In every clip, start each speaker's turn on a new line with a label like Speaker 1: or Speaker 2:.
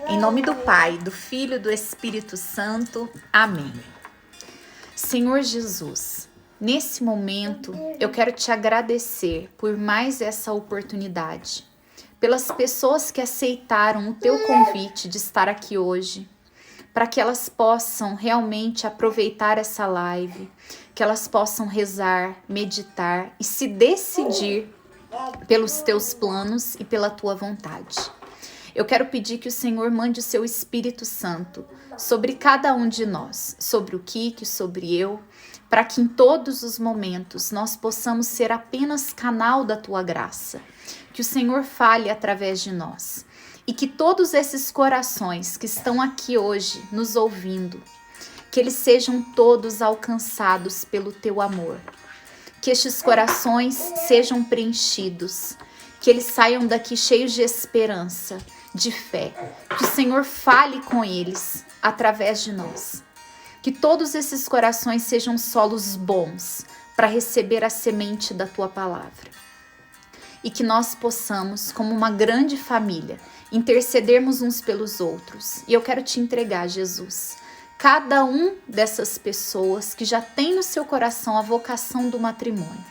Speaker 1: Em nome do Pai, do Filho e do Espírito Santo. Amém. Senhor Jesus, nesse momento eu quero te agradecer por mais essa oportunidade, pelas pessoas que aceitaram o teu convite de estar aqui hoje, para que elas possam realmente aproveitar essa live, que elas possam rezar, meditar e se decidir pelos teus planos e pela tua vontade. Eu quero pedir que o Senhor mande o seu Espírito Santo sobre cada um de nós, sobre o Kiki, sobre eu, para que em todos os momentos nós possamos ser apenas canal da tua graça, que o Senhor fale através de nós e que todos esses corações que estão aqui hoje nos ouvindo, que eles sejam todos alcançados pelo teu amor, que estes corações sejam preenchidos, que eles saiam daqui cheios de esperança, de fé, que o Senhor fale com eles através de nós, que todos esses corações sejam solos bons para receber a semente da tua palavra e que nós possamos, como uma grande família, intercedermos uns pelos outros. E eu quero te entregar, Jesus, cada um dessas pessoas que já tem no seu coração a vocação do matrimônio.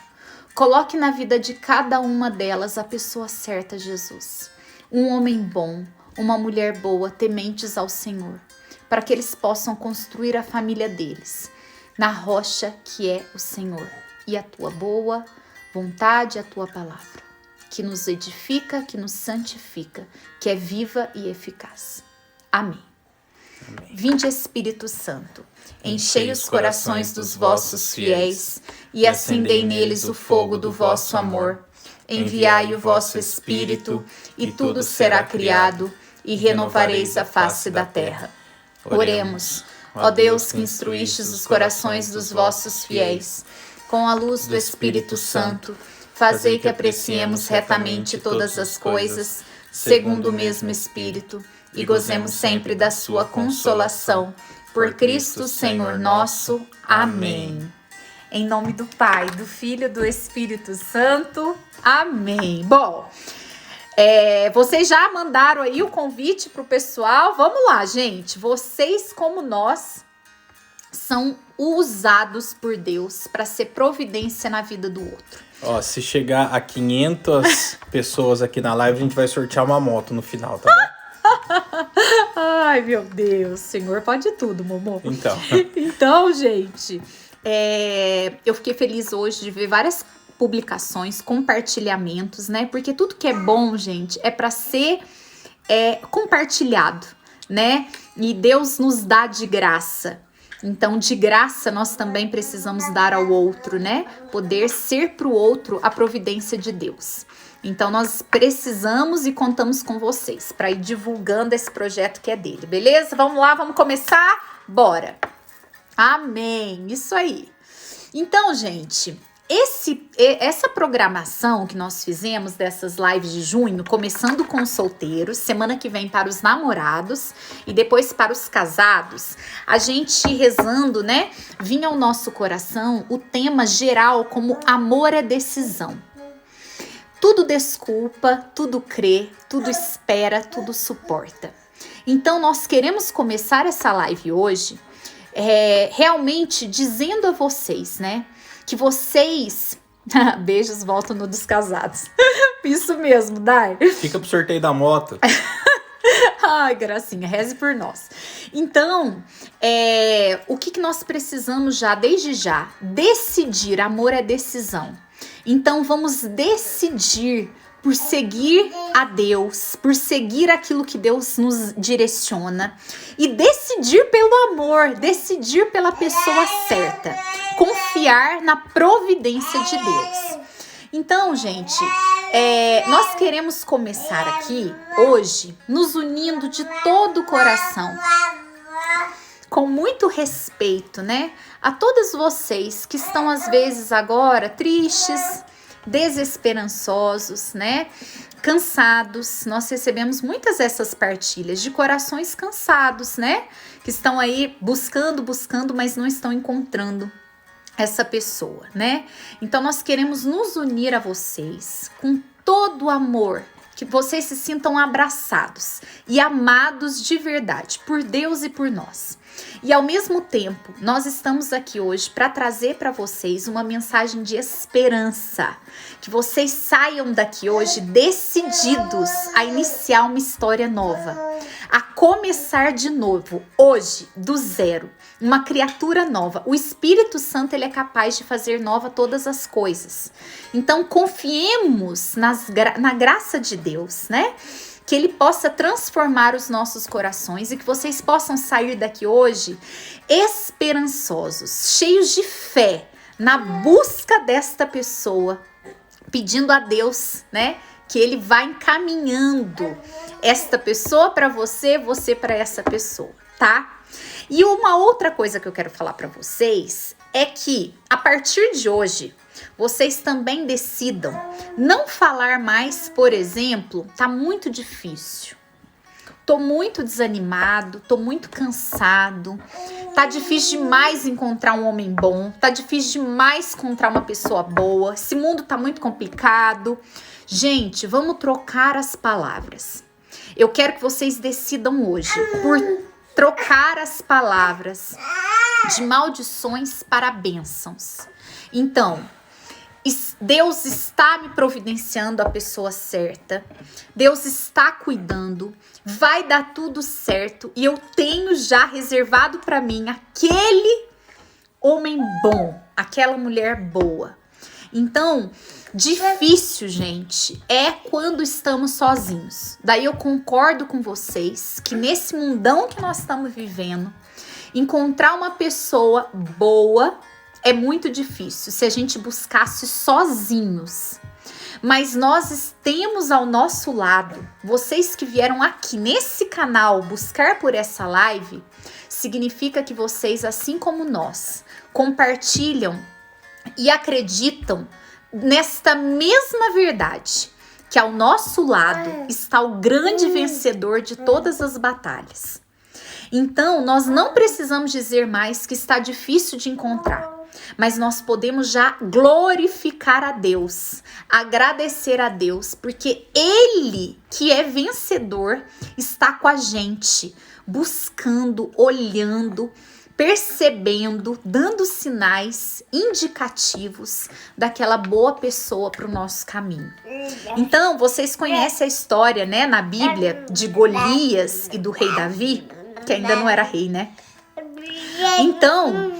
Speaker 1: Coloque na vida de cada uma delas a pessoa certa, Jesus. Um homem bom, uma mulher boa, tementes ao Senhor, para que eles possam construir a família deles na rocha que é o Senhor e a tua boa vontade, a tua palavra, que nos edifica, que nos santifica, que é viva e eficaz. Amém. Amém. Vinde, Espírito Santo, enchei os corações dos vossos fiéis e acendei neles o fogo do vosso amor. Enviai o vosso Espírito e tudo será criado e renovareis a face da terra. Oremos, ó Deus que instruístes os corações dos vossos fiéis, com a luz do Espírito Santo, fazei que apreciemos retamente todas as coisas, segundo o mesmo Espírito, e gozemos sempre da sua consolação. Por Cristo, Senhor nosso. Amém. Em nome do Pai, do Filho e do Espírito Santo. Amém. Bom, vocês já mandaram aí o convite pro pessoal. Vamos lá, gente. Vocês, como nós, são usados por Deus para ser providência na vida do outro.
Speaker 2: Ó, se chegar a 500 pessoas aqui na live, a gente vai sortear uma moto no final, tá bom?
Speaker 1: Ai, meu Deus. Senhor pode tudo, Momô.
Speaker 2: Então,
Speaker 1: gente, eu fiquei feliz hoje de ver várias publicações, compartilhamentos, né? Porque tudo que é bom, gente, é para ser compartilhado, né? E Deus nos dá de graça. Então, de graça, nós também precisamos dar ao outro, né? Poder ser para o outro a providência de Deus. Então, nós precisamos e contamos com vocês para ir divulgando esse projeto que é dele, beleza? Vamos lá, vamos começar? Bora! Amém! Isso aí! Então, gente, essa programação que nós fizemos dessas lives de junho, começando com os solteiros, semana que vem para os namorados e depois para os casados, a gente rezando, né? Vinha ao nosso coração o tema geral como amor é decisão. Tudo desculpa, tudo crê, tudo espera, tudo suporta. Então, nós queremos começar essa live hoje realmente dizendo a vocês, né? Que vocês... Beijos, voltam no dos casados. Isso mesmo, Dai.
Speaker 2: Fica pro sorteio da moto.
Speaker 1: Ai, gracinha, reze por nós. Então, o que nós precisamos já, desde já? Decidir, amor é decisão. Então, vamos decidir por seguir a Deus, por seguir aquilo que Deus nos direciona e decidir pelo amor, decidir pela pessoa certa, confiar na providência de Deus. Então, gente, nós queremos começar aqui hoje nos unindo de todo o coração, com muito respeito, né? A todas vocês que estão às vezes agora tristes, desesperançosos, né? Cansados. Nós recebemos muitas dessas partilhas de corações cansados, né? Que estão aí buscando, mas não estão encontrando essa pessoa, né? Então nós queremos nos unir a vocês com todo o amor que vocês se sintam abraçados e amados de verdade por Deus e por nós. E ao mesmo tempo, nós estamos aqui hoje para trazer para vocês uma mensagem de esperança. Que vocês saiam daqui hoje decididos a iniciar uma história nova. A começar de novo, hoje, do zero. Uma criatura nova. O Espírito Santo, ele é capaz de fazer nova todas as coisas. Então, confiemos na graça de Deus, né? Que ele possa transformar os nossos corações e que vocês possam sair daqui hoje esperançosos, cheios de fé na busca desta pessoa, pedindo a Deus, né, que ele vá encaminhando esta pessoa para você, você para essa pessoa, tá? E uma outra coisa que eu quero falar para vocês é que a partir de hoje vocês também decidam não falar mais, por exemplo, tá muito difícil, tô muito desanimado, tô muito cansado, tá difícil demais encontrar um homem bom, tá difícil demais encontrar uma pessoa boa, esse mundo tá muito complicado. Gente, vamos trocar as palavras. Eu quero que vocês decidam hoje por trocar as palavras de maldições para bênçãos. Então, Deus está me providenciando a pessoa certa. Deus está cuidando. Vai dar tudo certo. E eu tenho já reservado para mim aquele homem bom, aquela mulher boa. Então, difícil, gente, é quando estamos sozinhos. Daí eu concordo com vocês que nesse mundão que nós estamos vivendo, encontrar uma pessoa boa é muito difícil se a gente buscasse sozinhos. Mas nós temos ao nosso lado, vocês que vieram aqui nesse canal buscar por essa live, significa que vocês, assim como nós, compartilham e acreditam nesta mesma verdade, que ao nosso lado está o grande vencedor de todas as batalhas. Então, nós não precisamos dizer mais que está difícil de encontrar, mas nós podemos já glorificar a Deus, agradecer a Deus, porque Ele, que é vencedor, está com a gente, buscando, olhando, percebendo, dando sinais indicativos daquela boa pessoa para o nosso caminho. Então, vocês conhecem a história, né, na Bíblia, de Golias e do rei Davi, que ainda não era rei, né? Então,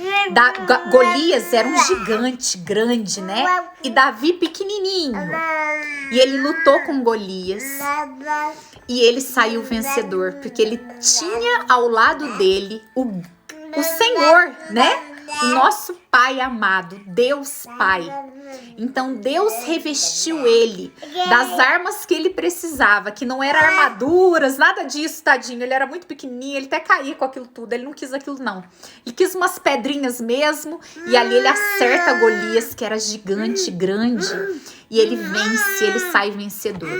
Speaker 1: Golias era um gigante grande, né? E Davi pequenininho. E ele lutou com Golias e ele saiu vencedor, porque ele tinha ao lado dele o Senhor, né? O nosso Pai amado, Deus Pai. Então Deus revestiu ele das armas que ele precisava, que não eram armaduras, nada disso, tadinho. Ele era muito pequenininho, ele até caía com aquilo tudo, ele não quis aquilo não. Ele quis umas pedrinhas mesmo, e ali ele acerta Golias, que era gigante, grande, e ele vence, ele sai vencedor.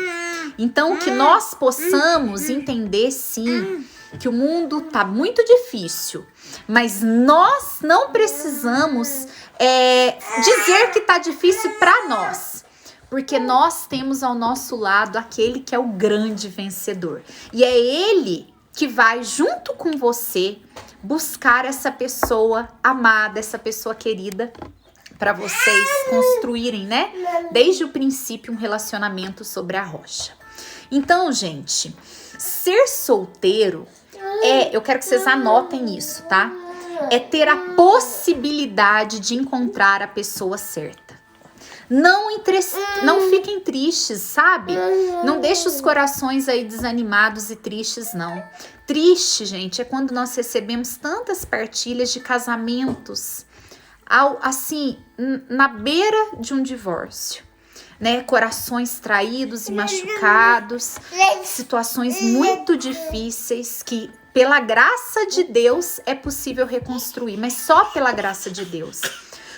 Speaker 1: Então que nós possamos entender sim, que o mundo tá muito difícil, mas nós não precisamos dizer que tá difícil para nós, porque nós temos ao nosso lado aquele que é o grande vencedor, e é ele que vai junto com você buscar essa pessoa amada, essa pessoa querida, para vocês construírem, né, desde o princípio um relacionamento sobre a rocha. Então, gente, ser solteiro eu quero que vocês anotem isso, tá? É ter a possibilidade de encontrar a pessoa certa. Não fiquem tristes, sabe? Não deixe os corações aí desanimados e tristes, não. Triste, gente, é quando nós recebemos tantas partilhas de casamentos, assim, na beira de um divórcio, né? Corações traídos e machucados, situações muito difíceis que, pela graça de Deus, é possível reconstruir, mas só pela graça de Deus.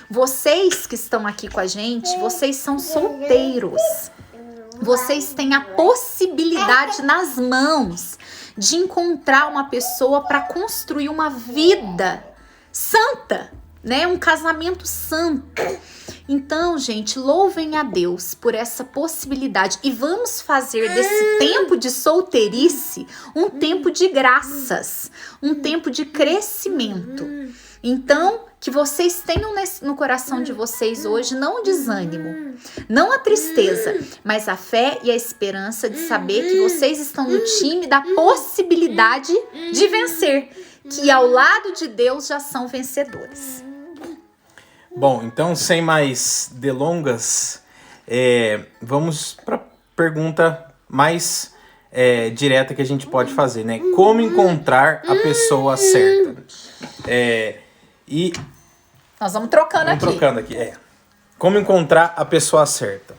Speaker 1: Vocês que estão aqui com a gente, vocês são solteiros. Vocês têm a possibilidade nas mãos de encontrar uma pessoa para construir uma vida santa, né? Um casamento santo. Então, gente, louvem a Deus por essa possibilidade e vamos fazer desse tempo de solteirice um tempo de graças, um tempo de crescimento. Então, que vocês tenham no coração de vocês hoje não o desânimo, não a tristeza, mas a fé e a esperança de saber que vocês estão no time da possibilidade de vencer, que ao lado de Deus já são vencedores.
Speaker 2: Bom, então sem mais delongas, vamos para a pergunta mais direta que a gente pode fazer, né? Como encontrar a pessoa certa? E
Speaker 1: nós vamos trocando aqui.
Speaker 2: Como encontrar a pessoa certa?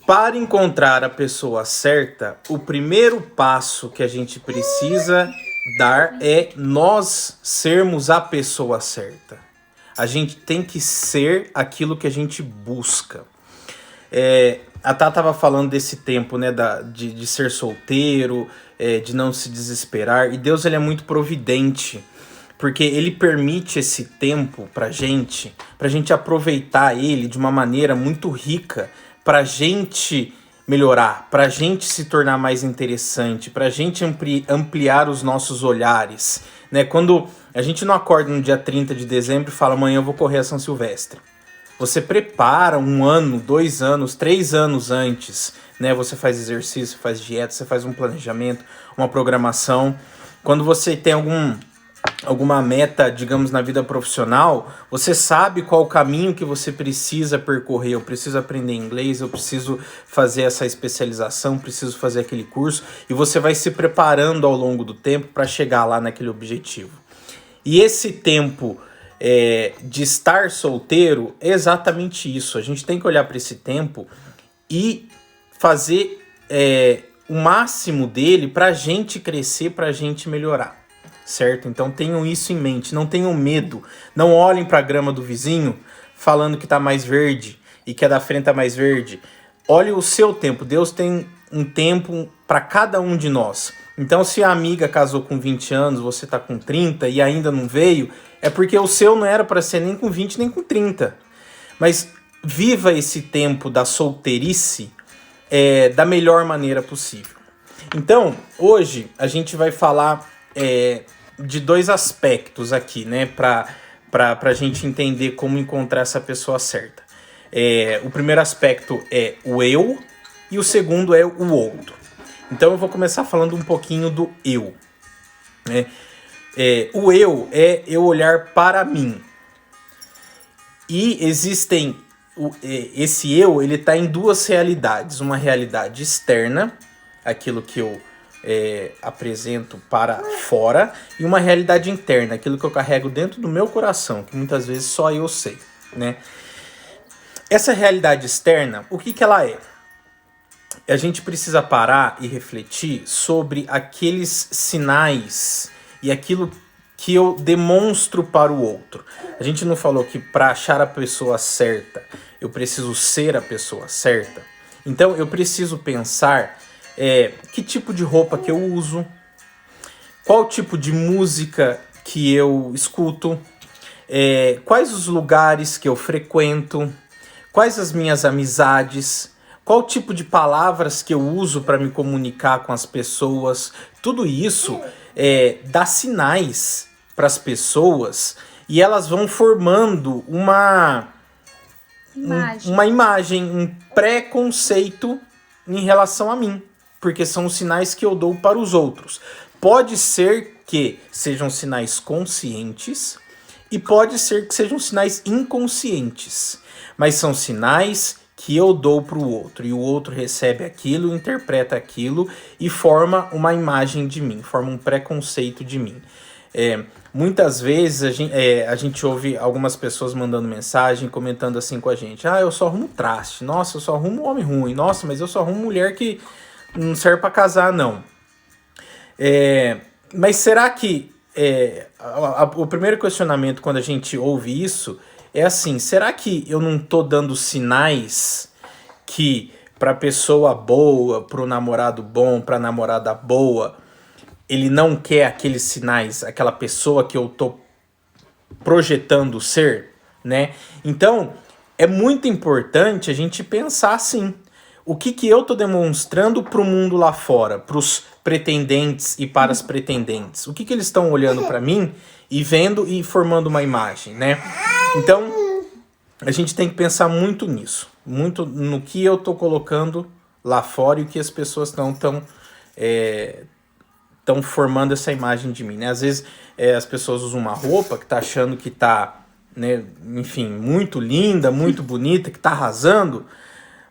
Speaker 2: Para encontrar a pessoa certa, o primeiro passo que a gente precisa dar é nós sermos a pessoa certa. A gente tem que ser aquilo que a gente busca. A Tá estava falando desse tempo, né, de ser solteiro, de não se desesperar. E Deus, ele é muito providente, porque ele permite esse tempo pra gente aproveitar ele de uma maneira muito rica, pra gente melhorar, pra gente se tornar mais interessante, pra gente ampliar os nossos olhares, né? Quando a gente não acorda no dia 30 de dezembro e fala, amanhã eu vou correr a São Silvestre. Você prepara 1 ano, 2 anos, 3 anos antes, né? Você faz exercício, faz dieta, você faz um planejamento, uma programação. Quando você tem alguma meta, digamos, na vida profissional, você sabe qual o caminho que você precisa percorrer. Eu preciso aprender inglês, eu preciso fazer essa especialização, preciso fazer aquele curso, e você vai se preparando ao longo do tempo para chegar lá naquele objetivo. E esse tempo de estar solteiro é exatamente isso. A gente tem que olhar para esse tempo e fazer o máximo dele para a gente crescer, para a gente melhorar. Certo? Então tenham isso em mente, não tenham medo, não olhem para a grama do vizinho falando que está mais verde e que a da frente está mais verde. Olhe o seu tempo, Deus tem um tempo para cada um de nós. Então se a amiga casou com 20 anos, você está com 30 e ainda não veio, é porque o seu não era para ser nem com 20 nem com 30. Mas viva esse tempo da solteirice da melhor maneira possível. Então hoje a gente vai falar de 2 aspectos aqui, né, pra gente entender como encontrar essa pessoa certa. O primeiro aspecto é o eu e o segundo é o outro. Então eu vou começar falando um pouquinho do eu. O eu é eu olhar para mim. E existem esse eu, ele está em 2 realidades. Uma realidade externa, aquilo que eu apresento para fora, e uma realidade interna, aquilo que eu carrego dentro do meu coração, que muitas vezes só eu sei, né? Essa realidade externa, o que ela é? A gente precisa parar e refletir sobre aqueles sinais e aquilo que eu demonstro para o outro. A gente não falou que para achar a pessoa certa, eu preciso ser a pessoa certa? Então eu preciso pensar que tipo de roupa que eu uso, qual tipo de música que eu escuto, quais os lugares que eu frequento, quais as minhas amizades, qual tipo de palavras que eu uso para me comunicar com as pessoas. Tudo isso dá sinais para as pessoas e elas vão formando uma imagem, um preconceito em relação a mim. Porque são os sinais que eu dou para os outros. Pode ser que sejam sinais conscientes e pode ser que sejam sinais inconscientes. Mas são sinais que eu dou para o outro. E o outro recebe aquilo, interpreta aquilo e forma uma imagem de mim, forma um preconceito de mim. Muitas vezes a gente ouve algumas pessoas mandando mensagem, comentando assim com a gente. Eu só arrumo traste. Nossa, eu só arrumo homem ruim. Nossa, mas eu só arrumo mulher que não serve para casar, não. Mas será que o primeiro questionamento quando a gente ouve isso é assim, será que eu não tô dando sinais que pra pessoa boa, pro namorado bom, pra namorada boa, ele não quer aqueles sinais, aquela pessoa que eu tô projetando ser? né? Então, é muito importante a gente pensar assim, o que eu tô demonstrando pro mundo lá fora, pros pretendentes e para as pretendentes? O que eles estão olhando para mim e vendo e formando uma imagem, né? Então, a gente tem que pensar muito nisso, muito no que eu tô colocando lá fora e o que as pessoas estão formando essa imagem de mim, né? Às vezes as pessoas usam uma roupa que tá achando que tá, né, enfim, muito linda, muito bonita, que tá arrasando,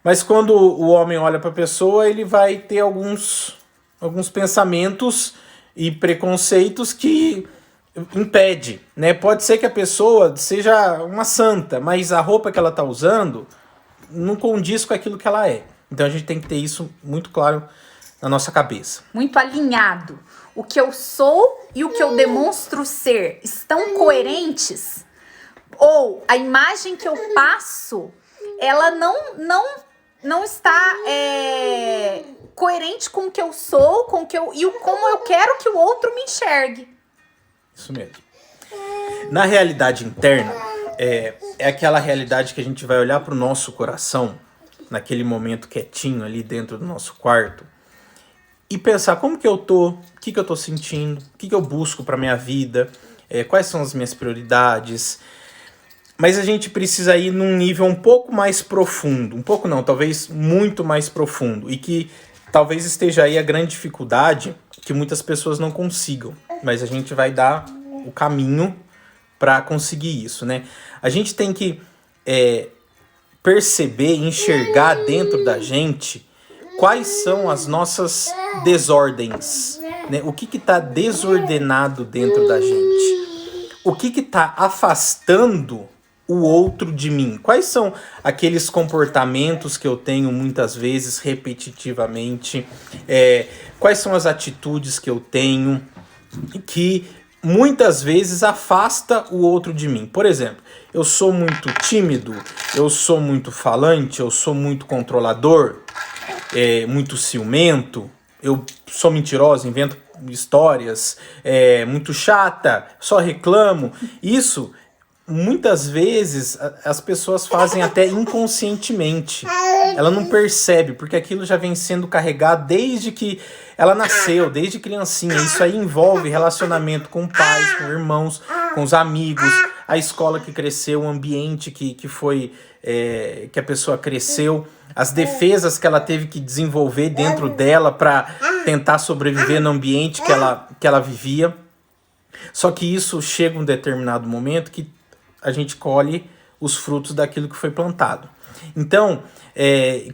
Speaker 2: mas quando o homem olha para a pessoa, ele vai ter alguns pensamentos e preconceitos que impede, né? Pode ser que a pessoa seja uma santa, mas a roupa que ela tá usando não condiz com aquilo que ela é. Então a gente tem que ter isso muito claro na nossa cabeça.
Speaker 1: Muito alinhado. O que eu sou e o que eu demonstro ser estão coerentes? Ou a imagem que eu passo, ela não está coerente com o que eu sou, com o que eu, e como eu quero que o outro me enxergue.
Speaker 2: Isso mesmo. Na realidade interna, é aquela realidade que a gente vai olhar para o nosso coração, naquele momento quietinho ali dentro do nosso quarto, e pensar como que eu tô, o que eu tô sentindo, o que eu busco para minha vida, quais são as minhas prioridades. Mas a gente precisa ir num nível um pouco mais profundo, um pouco não, talvez muito mais profundo, e que talvez esteja aí a grande dificuldade que muitas pessoas não consigam, mas a gente vai dar o caminho para conseguir isso, né? A gente tem que perceber, enxergar dentro da gente quais são as nossas desordens, né? O que está desordenado dentro da gente? O que está afastando o outro de mim? Quais são aqueles comportamentos que eu tenho muitas vezes repetitivamente? Quais são as atitudes que eu tenho que muitas vezes afasta o outro de mim? Por exemplo, eu sou muito tímido, eu sou muito falante, eu sou muito controlador, muito ciumento, eu sou mentirosa, invento histórias, muito chata, só reclamo. Isso muitas vezes as pessoas fazem até inconscientemente. Ela não percebe, porque aquilo já vem sendo carregado desde que ela nasceu, desde criancinha. Isso aí envolve relacionamento com pais, com irmãos, com os amigos, a escola que cresceu, o ambiente que foi que a pessoa cresceu, as defesas que ela teve que desenvolver dentro dela para tentar sobreviver no ambiente que ela vivia. Só que isso chega um determinado momento que a gente colhe os frutos daquilo que foi plantado. Então,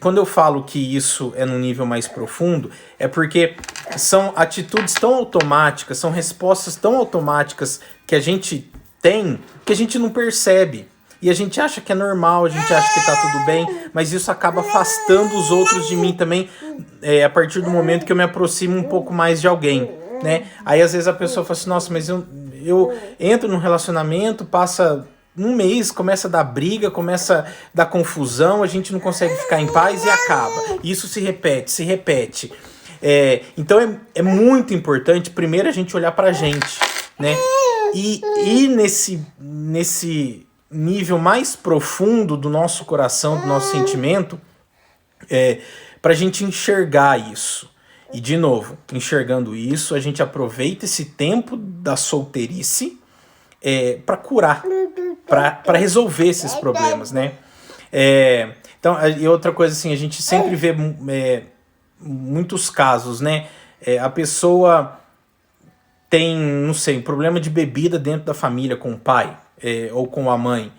Speaker 2: quando eu falo que isso é num nível mais profundo, é porque são atitudes tão automáticas, são respostas tão automáticas que a gente tem, que a gente não percebe. E a gente acha que é normal, a gente acha que tá tudo bem, mas isso acaba afastando os outros de mim também, a partir do momento que eu me aproximo um pouco mais de alguém, né? Aí às vezes a pessoa fala assim, nossa, mas eu entro num relacionamento, passa um mês, começa a dar briga, começa a dar confusão, a gente não consegue ficar em paz e acaba. Isso se repete. Então é muito importante, primeiro, a gente olhar pra gente, né? E nesse nível mais profundo do nosso coração, do nosso sentimento, pra gente enxergar isso. E, de novo, enxergando isso, a gente aproveita esse tempo da solteirice para curar, para resolver esses problemas, né? Então, e outra coisa assim, a gente sempre vê muitos casos, né? A pessoa tem, não sei, um problema de bebida dentro da família com o pai ou com a mãe.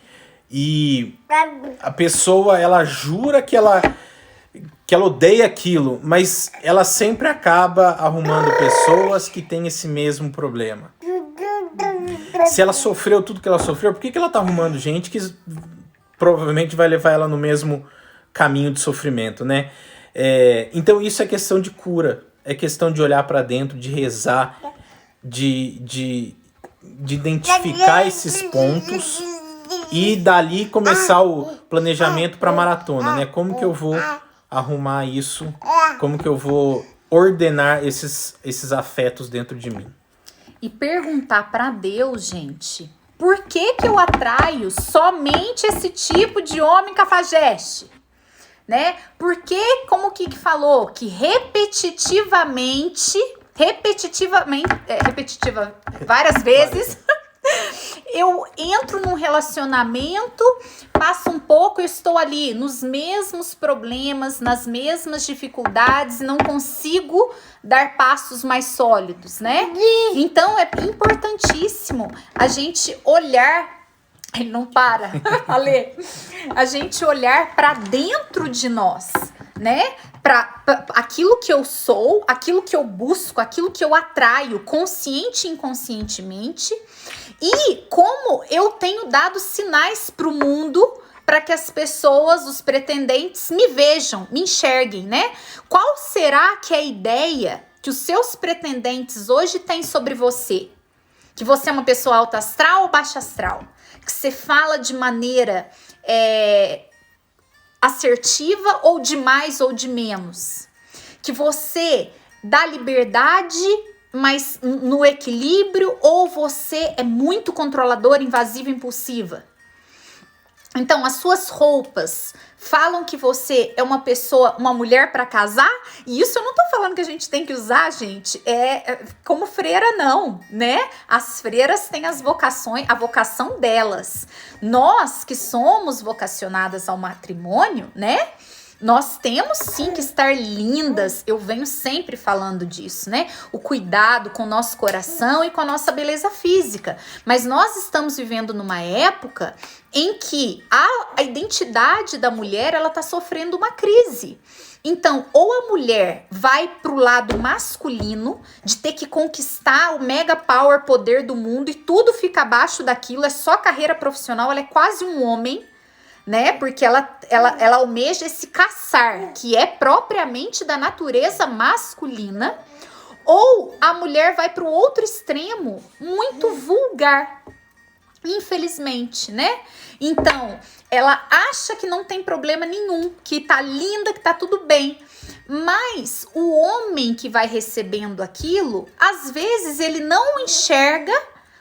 Speaker 2: E a pessoa, ela jura que ela odeia aquilo, mas ela sempre acaba arrumando pessoas que têm esse mesmo problema. Se ela sofreu tudo que ela sofreu, por que ela tá arrumando gente que provavelmente vai levar ela no mesmo caminho de sofrimento, né? Então isso é questão de cura, é questão de olhar para dentro, de rezar, de identificar esses pontos e dali começar o planejamento para a maratona, né? Como que eu vou arrumar isso? Como que eu vou ordenar esses afetos dentro de mim?
Speaker 1: E perguntar para Deus, gente, Por que que eu atraio somente esse tipo de homem cafajeste? Né? Porque, como o Kiki falou, que repetitiva, várias vezes, eu entro num relacionamento, passo um pouco, eu estou ali nos mesmos problemas, nas mesmas dificuldades e não consigo dar passos mais sólidos, né? Então é importantíssimo a gente olhar. Ele não para, Ale. A gente olhar para dentro de nós, né? Para aquilo que eu sou, aquilo que eu busco, aquilo que eu atraio, consciente e inconscientemente, e como eu tenho dado sinais para o mundo para que as pessoas, os pretendentes, me vejam, me enxerguem, né? Qual será que é a ideia que os seus pretendentes hoje têm sobre você? Que você é uma pessoa alta astral ou baixa astral? Que você fala de maneira assertiva ou de mais ou de menos? Que você dá liberdade, mas no equilíbrio, ou você é muito controladora, invasiva, impulsiva? Então, as suas roupas falam que você é uma pessoa, uma mulher para casar? E isso eu não tô falando que a gente tem que usar, gente, como freira não, né? As freiras têm as vocações, a vocação delas. Nós que somos vocacionadas ao matrimônio, né? Nós temos sim que estar lindas, eu venho sempre falando disso, né? O cuidado com o nosso coração e com a nossa beleza física. Mas nós estamos vivendo numa época em que a identidade da mulher, ela tá sofrendo uma crise. Então, ou a mulher vai pro lado masculino, de ter que conquistar o mega power poder do mundo e tudo fica abaixo daquilo, é só carreira profissional, ela é quase um homem, né? Porque ela almeja esse caçar, que é propriamente da natureza masculina, ou a mulher vai para o outro extremo, muito vulgar, infelizmente, né? Então, ela acha que não tem problema nenhum, que tá linda, que tá tudo bem. Mas o homem que vai recebendo aquilo, às vezes ele não enxerga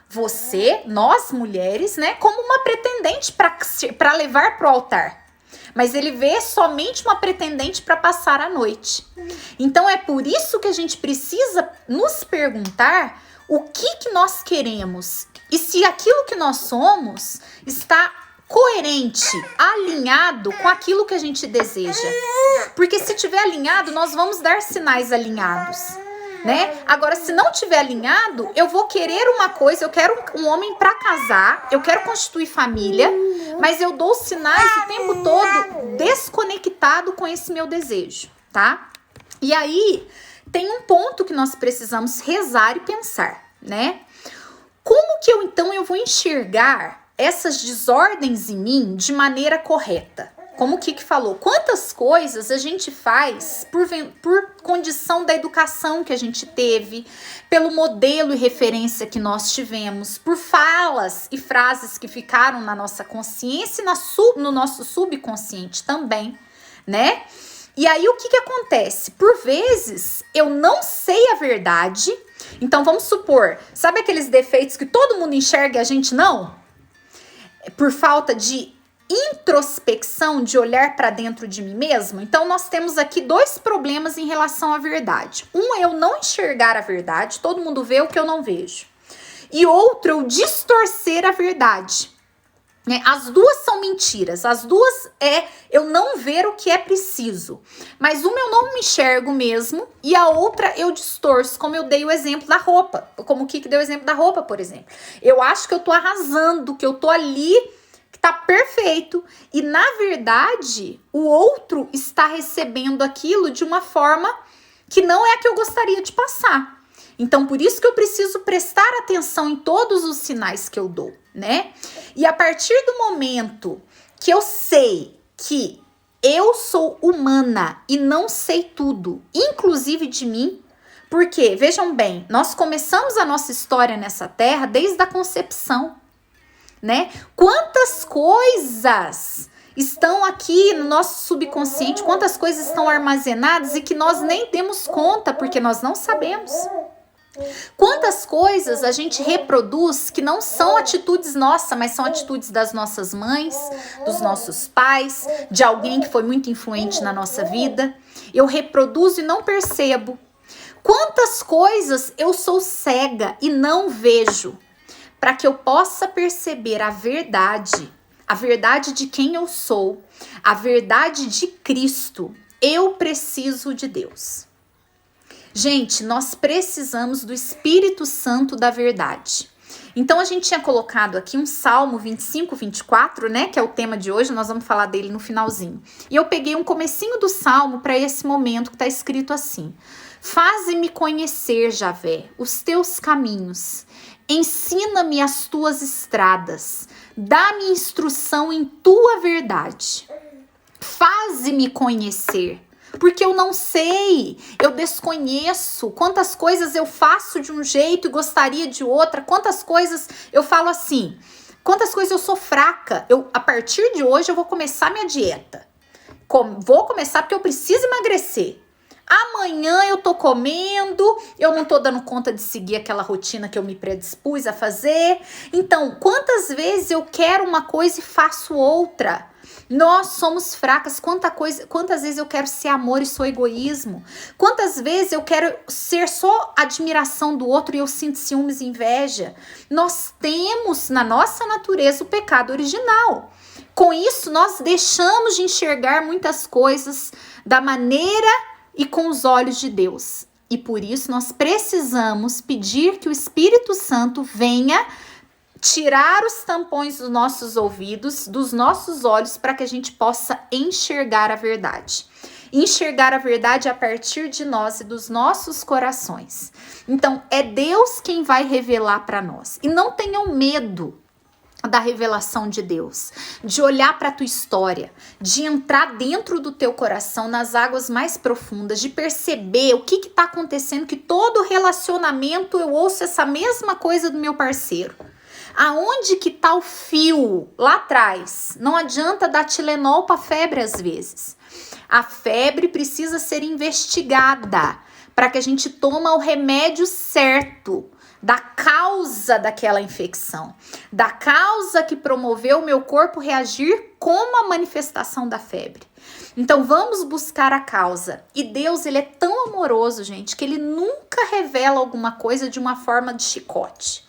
Speaker 1: você, nós mulheres, né, como uma pretendente para levar pro altar. Mas ele vê somente uma pretendente para passar a noite. Então é por isso que a gente precisa nos perguntar o que nós queremos e se aquilo que nós somos está coerente, alinhado com aquilo que a gente deseja. Porque se tiver alinhado, nós vamos dar sinais alinhados, né? Agora, se não tiver alinhado, eu vou querer uma coisa, eu quero um homem para casar, eu quero constituir família, mas eu dou sinais o tempo todo desconectado com esse meu desejo, tá? E aí, tem um ponto que nós precisamos rezar e pensar, né? Como que eu vou enxergar essas desordens em mim de maneira correta? Como o Kiki falou, quantas coisas a gente faz por condição da educação que a gente teve, pelo modelo e referência que nós tivemos, por falas e frases que ficaram na nossa consciência e no nosso subconsciente também, né? E aí o que acontece? Por vezes eu não sei a verdade, então vamos supor, sabe aqueles defeitos que todo mundo enxerga e a gente não? Por falta de introspecção, de olhar para dentro de mim mesma. Então nós temos aqui dois problemas em relação à verdade. Um é eu não enxergar a verdade, todo mundo vê o que eu não vejo. E outro, eu distorcer a verdade. As duas são mentiras, as duas é eu não ver o que é preciso. Mas uma eu não me enxergo mesmo e a outra eu distorço, como eu dei o exemplo da roupa, como o Kiki deu o exemplo da roupa, por exemplo. Eu acho que eu tô arrasando, que eu tô ali, que tá perfeito, e na verdade o outro está recebendo aquilo de uma forma que não é a que eu gostaria de passar. Então por isso que eu preciso prestar atenção em todos os sinais que eu dou, né? E a partir do momento que eu sei que eu sou humana e não sei tudo, inclusive de mim, porque, vejam bem, nós começamos a nossa história nessa terra desde a concepção, né? Quantas coisas estão aqui no nosso subconsciente, quantas coisas estão armazenadas e que nós nem demos conta, porque nós não sabemos. Quantas coisas a gente reproduz que não são atitudes nossas, mas são atitudes das nossas mães, dos nossos pais, de alguém que foi muito influente na nossa vida. Eu reproduzo e não percebo. Quantas coisas eu sou cega e não vejo, para que eu possa perceber a verdade de quem eu sou, a verdade de Cristo. Eu preciso de Deus. Gente, nós precisamos do Espírito Santo da verdade. Então, a gente tinha colocado aqui um Salmo 25, 24, né? Que é o tema de hoje, nós vamos falar dele no finalzinho. E eu peguei um comecinho do Salmo para esse momento que está escrito assim: Faze-me conhecer, Javé, os teus caminhos. Ensina-me as tuas estradas. Dá-me instrução em tua verdade. Faze-me conhecer. Porque eu não sei, eu desconheço, quantas coisas eu faço de um jeito e gostaria de outra, quantas coisas eu falo assim, quantas coisas eu sou fraca. A partir de hoje eu vou começar minha dieta, vou começar porque eu preciso emagrecer. Amanhã eu tô comendo, eu não tô dando conta de seguir aquela rotina que eu me predispus a fazer. Então, quantas vezes eu quero uma coisa e faço outra? Nós somos fracas. Quantas vezes eu quero ser amor e sou egoísmo? Quantas vezes eu quero ser só admiração do outro e eu sinto ciúmes e inveja? Nós temos na nossa natureza o pecado original. Com isso, nós deixamos de enxergar muitas coisas da maneira e com os olhos de Deus. E por isso nós precisamos pedir que o Espírito Santo venha tirar os tampões dos nossos ouvidos, dos nossos olhos, para que a gente possa enxergar a verdade. Enxergar a verdade a partir de nós e dos nossos corações. Então, é Deus quem vai revelar para nós. E não tenham medo da revelação de Deus, de olhar para a tua história, de entrar dentro do teu coração, nas águas mais profundas, de perceber o que está acontecendo, que todo relacionamento eu ouço essa mesma coisa do meu parceiro. Aonde que tá o fio? Lá atrás. Não adianta dar Tilenol para febre às vezes. A febre precisa ser investigada para que a gente tome o remédio certo da causa daquela infecção, da causa que promoveu o meu corpo reagir como a manifestação da febre. Então vamos buscar a causa. E Deus, ele é tão amoroso, gente, que ele nunca revela alguma coisa de uma forma de chicote.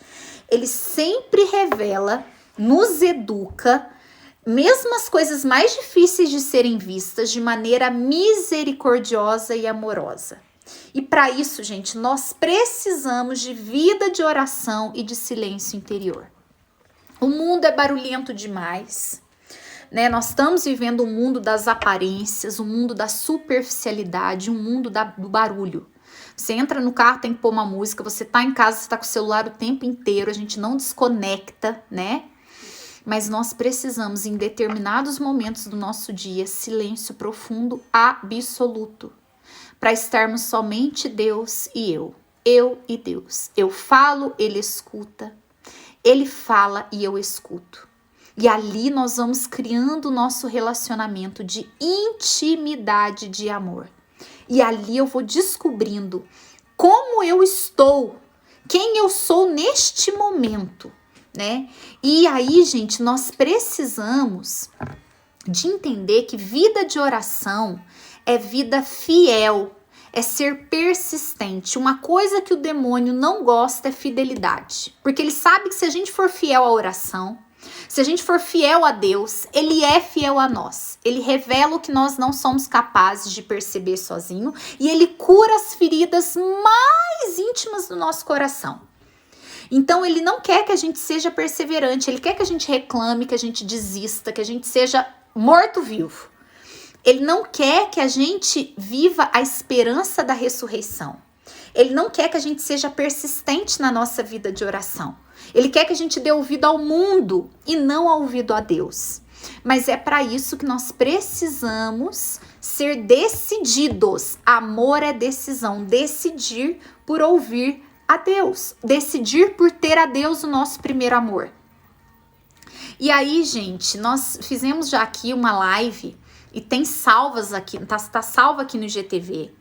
Speaker 1: Ele sempre revela, nos educa, mesmo as coisas mais difíceis de serem vistas, de maneira misericordiosa e amorosa. E para isso, gente, nós precisamos de vida de oração e de silêncio interior. O mundo é barulhento demais, né? Nós estamos vivendo um mundo das aparências, um mundo da superficialidade, um mundo do barulho. Você entra no carro, tem que pôr uma música, você tá em casa, você tá com o celular o tempo inteiro, a gente não desconecta, né? Mas nós precisamos, em determinados momentos do nosso dia, silêncio profundo absoluto, para estarmos somente Deus e eu e Deus. Eu falo, ele escuta, ele fala e eu escuto. E ali nós vamos criando o nosso relacionamento de intimidade, de amor. E ali eu vou descobrindo como eu estou, quem eu sou neste momento, né? E aí, gente, nós precisamos de entender que vida de oração é vida fiel, é ser persistente. Uma coisa que o demônio não gosta é fidelidade, porque ele sabe que se a gente for fiel à oração, se a gente for fiel a Deus, ele é fiel a nós. Ele revela o que nós não somos capazes de perceber sozinho e ele cura as feridas mais íntimas do nosso coração. Então, ele não quer que a gente seja perseverante, ele quer que a gente reclame, que a gente desista, que a gente seja morto-vivo. Ele não quer que a gente viva a esperança da ressurreição. Ele não quer que a gente seja persistente na nossa vida de oração. Ele quer que a gente dê ouvido ao mundo e não ouvido a Deus. Mas é para isso que nós precisamos ser decididos. Amor é decisão, decidir por ouvir a Deus, decidir por ter a Deus o nosso primeiro amor. E aí, gente, nós fizemos já aqui uma live e tem salvas aqui, tá salva aqui no IGTV.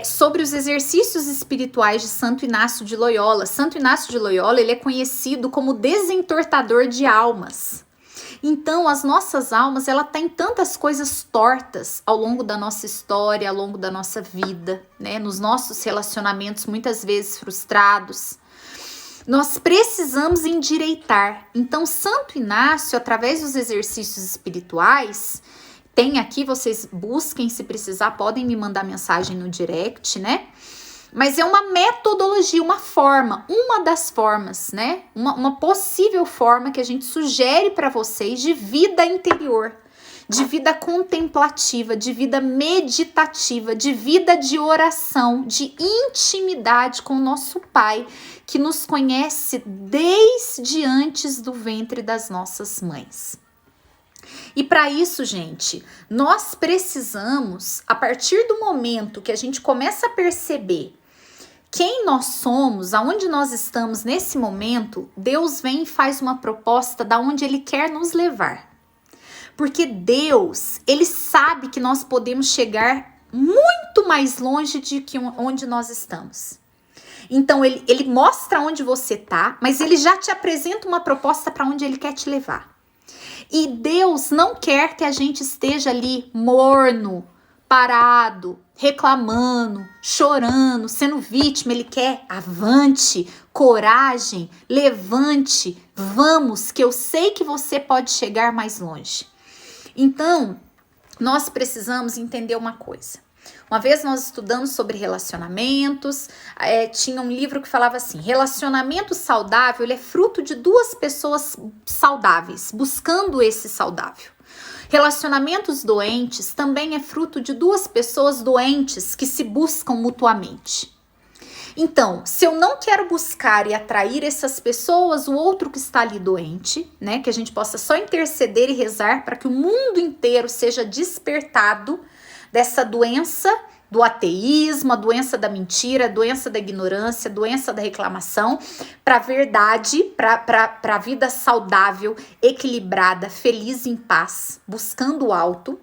Speaker 1: sobre os exercícios espirituais de Santo Inácio de Loyola. Santo Inácio de Loyola, ele é conhecido como desentortador de almas. Então, as nossas almas, ela tem tantas coisas tortas ao longo da nossa história, ao longo da nossa vida, né? Nos nossos relacionamentos, muitas vezes frustrados. Nós precisamos endireitar. Então, Santo Inácio, através dos exercícios espirituais, tem aqui, vocês busquem, se precisar, podem me mandar mensagem no direct, né? Mas é uma metodologia, uma forma, uma das formas, né? Uma possível forma que a gente sugere para vocês de vida interior, de vida contemplativa, de vida meditativa, de vida de oração, de intimidade com o nosso Pai, que nos conhece desde antes do ventre das nossas mães. E para isso, gente, nós precisamos, a partir do momento que a gente começa a perceber quem nós somos, aonde nós estamos nesse momento, Deus vem e faz uma proposta da onde Ele quer nos levar. Porque Deus, Ele sabe que nós podemos chegar muito mais longe de que onde nós estamos. Então, ele mostra onde você está, mas Ele já te apresenta uma proposta para onde Ele quer te levar. E Deus não quer que a gente esteja ali morno, parado, reclamando, chorando, sendo vítima. Ele quer avante, coragem, levante, vamos, que eu sei que você pode chegar mais longe. Então, nós precisamos entender uma coisa. Uma vez nós estudamos sobre relacionamentos, tinha um livro que falava assim, relacionamento saudável ele é fruto de duas pessoas saudáveis, buscando esse saudável. Relacionamentos doentes também é fruto de duas pessoas doentes que se buscam mutuamente. Então, se eu não quero buscar e atrair essas pessoas, o outro que está ali doente, né, que a gente possa só interceder e rezar para que o mundo inteiro seja despertado dessa doença do ateísmo, a doença da mentira, a doença da ignorância, a doença da reclamação, para a verdade, para a vida saudável, equilibrada, feliz, em paz, buscando o alto.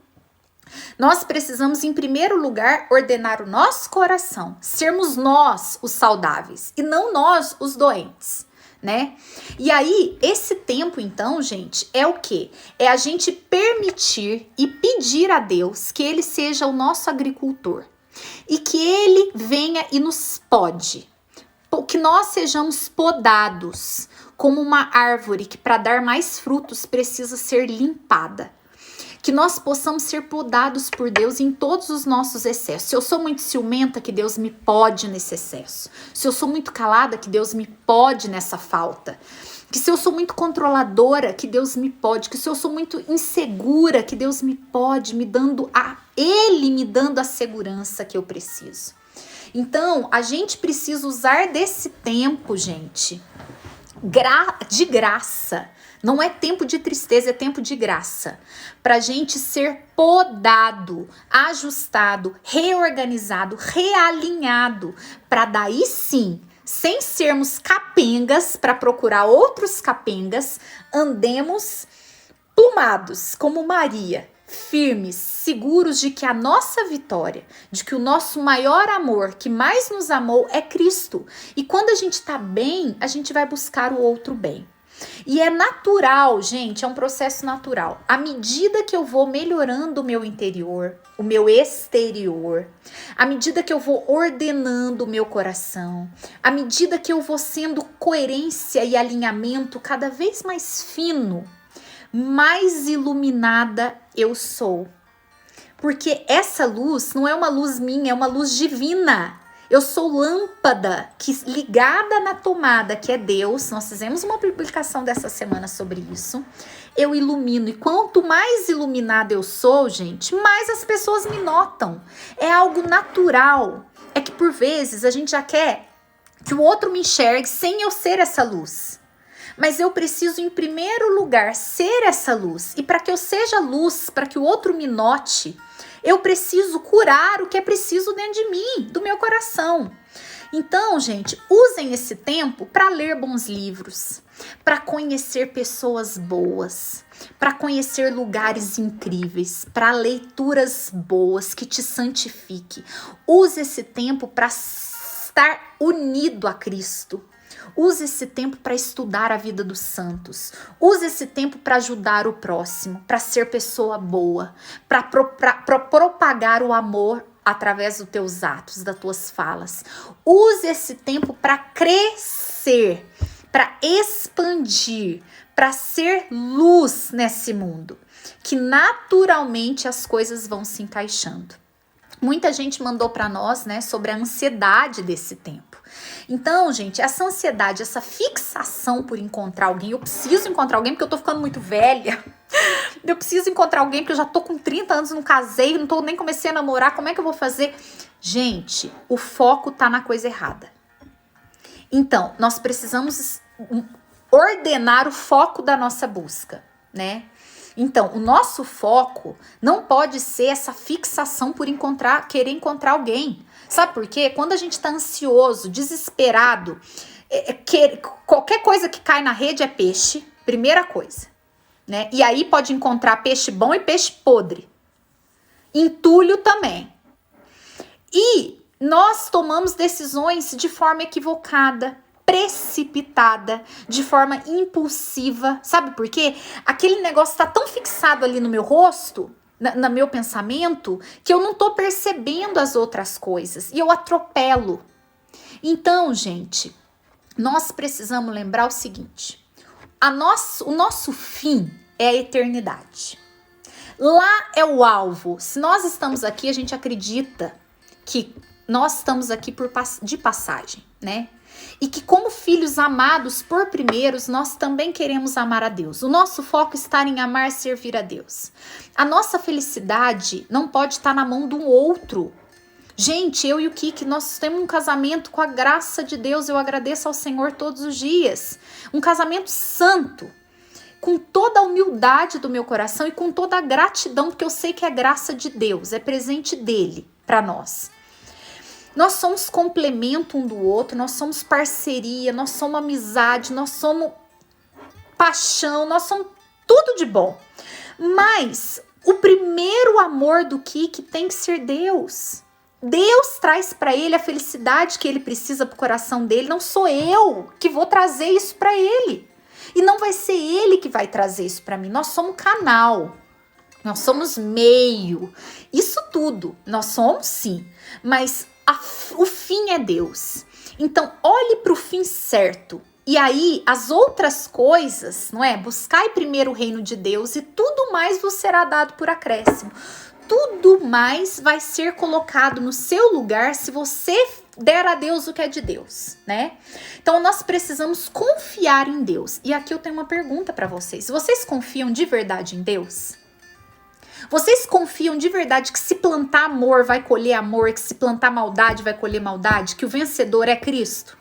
Speaker 1: Nós precisamos, em primeiro lugar, ordenar o nosso coração, sermos nós os saudáveis e não nós os doentes, né? E aí, esse tempo, então, gente, é o quê? É a gente permitir e pedir a Deus que Ele seja o nosso agricultor e que Ele venha e nos pode, que nós sejamos podados como uma árvore que, para dar mais frutos, precisa ser limpada. Que nós possamos ser podados por Deus em todos os nossos excessos. Se eu sou muito ciumenta, que Deus me pode nesse excesso. Se eu sou muito calada, que Deus me pode nessa falta. Que se eu sou muito controladora, que Deus me pode. Que se eu sou muito insegura, que Deus me pode, Ele me dando a segurança que eu preciso. Então, a gente precisa usar desse tempo, gente, de graça. Não é tempo de tristeza, é tempo de graça. Pra gente ser podado, ajustado, reorganizado, realinhado. Pra daí sim, sem sermos capengas, para procurar outros capengas, andemos plumados como Maria, firmes, seguros de que a nossa vitória, de que o nosso maior amor, que mais nos amou, é Cristo. E quando a gente tá bem, a gente vai buscar o outro bem. E é natural, gente, é um processo natural. À medida que eu vou melhorando o meu interior, o meu exterior, à medida que eu vou ordenando o meu coração, à medida que eu vou sendo coerência e alinhamento cada vez mais fino, mais iluminada eu sou. Porque essa luz não é uma luz minha, é uma luz divina. Eu sou lâmpada ligada na tomada, que é Deus. Nós fizemos uma publicação dessa semana sobre isso. Eu ilumino. E quanto mais iluminada eu sou, gente, mais as pessoas me notam. É algo natural. É que por vezes a gente já quer que o outro me enxergue sem eu ser essa luz. Mas eu preciso, em primeiro lugar, ser essa luz. E para que eu seja luz, para que o outro me note, eu preciso curar o que é preciso dentro de mim, do meu coração. Então, gente, usem esse tempo para ler bons livros. para conhecer pessoas boas, para conhecer lugares incríveis, para leituras boas que te santifique. Use esse tempo para estar unido a Cristo. Use esse tempo para estudar a vida dos santos. Use esse tempo para ajudar o próximo, para ser pessoa boa, para propagar o amor através dos teus atos, das tuas falas. Use esse tempo para crescer, para expandir, para ser luz nesse mundo, que naturalmente as coisas vão se encaixando. Muita gente mandou para nós, né, sobre a ansiedade desse tempo. Então, gente, essa ansiedade, essa fixação por encontrar alguém, eu preciso encontrar alguém porque eu tô ficando muito velha. Eu preciso encontrar alguém porque eu já tô com 30 anos, não casei, não tô nem comecei a namorar, como é que eu vou fazer? Gente, o foco tá na coisa errada. Então, nós precisamos ordenar o foco da nossa busca, né? Então, o nosso foco não pode ser essa fixação por querer encontrar alguém. Sabe por quê? Quando a gente tá ansioso, desesperado, qualquer coisa que cai na rede é peixe, primeira coisa, né? E aí pode encontrar peixe bom e peixe podre. Entulho também. E nós tomamos decisões de forma equivocada, precipitada, de forma impulsiva. Sabe por quê? Aquele negócio tá tão fixado ali no meu rosto, no meu pensamento, que eu não tô percebendo as outras coisas e eu atropelo. Então, gente, nós precisamos lembrar o seguinte: o nosso fim é a eternidade. Lá é o alvo. Se nós estamos aqui, a gente acredita que nós estamos aqui de passagem, né? E que como filhos amados por primeiros, nós também queremos amar a Deus. O nosso foco está em amar e servir a Deus. A nossa felicidade não pode estar na mão do outro. Gente, eu e o Kiki, nós temos um casamento com a graça de Deus. Eu agradeço ao Senhor todos os dias. Um casamento santo, com toda a humildade do meu coração e com toda a gratidão, porque eu sei que é graça de Deus, é presente dele para nós. Nós somos complemento um do outro, nós somos parceria, nós somos amizade, nós somos paixão, nós somos tudo de bom. Mas o primeiro amor do Kiki tem que ser Deus. Deus traz para ele a felicidade que ele precisa pro coração dele, não sou eu que vou trazer isso para ele. E não vai ser ele que vai trazer isso para mim, nós somos canal. Nós somos meio, isso tudo, nós somos sim, mas o fim é Deus. Então, olhe para o fim certo. E aí, as outras coisas, não é? Buscai primeiro o reino de Deus e tudo mais vos será dado por acréscimo. Tudo mais vai ser colocado no seu lugar se você der a Deus o que é de Deus, né? Então, nós precisamos confiar em Deus. E aqui eu tenho uma pergunta para vocês. Vocês confiam de verdade em Deus? Vocês confiam de verdade que se plantar amor vai colher amor, que se plantar maldade vai colher maldade, que o vencedor é Cristo?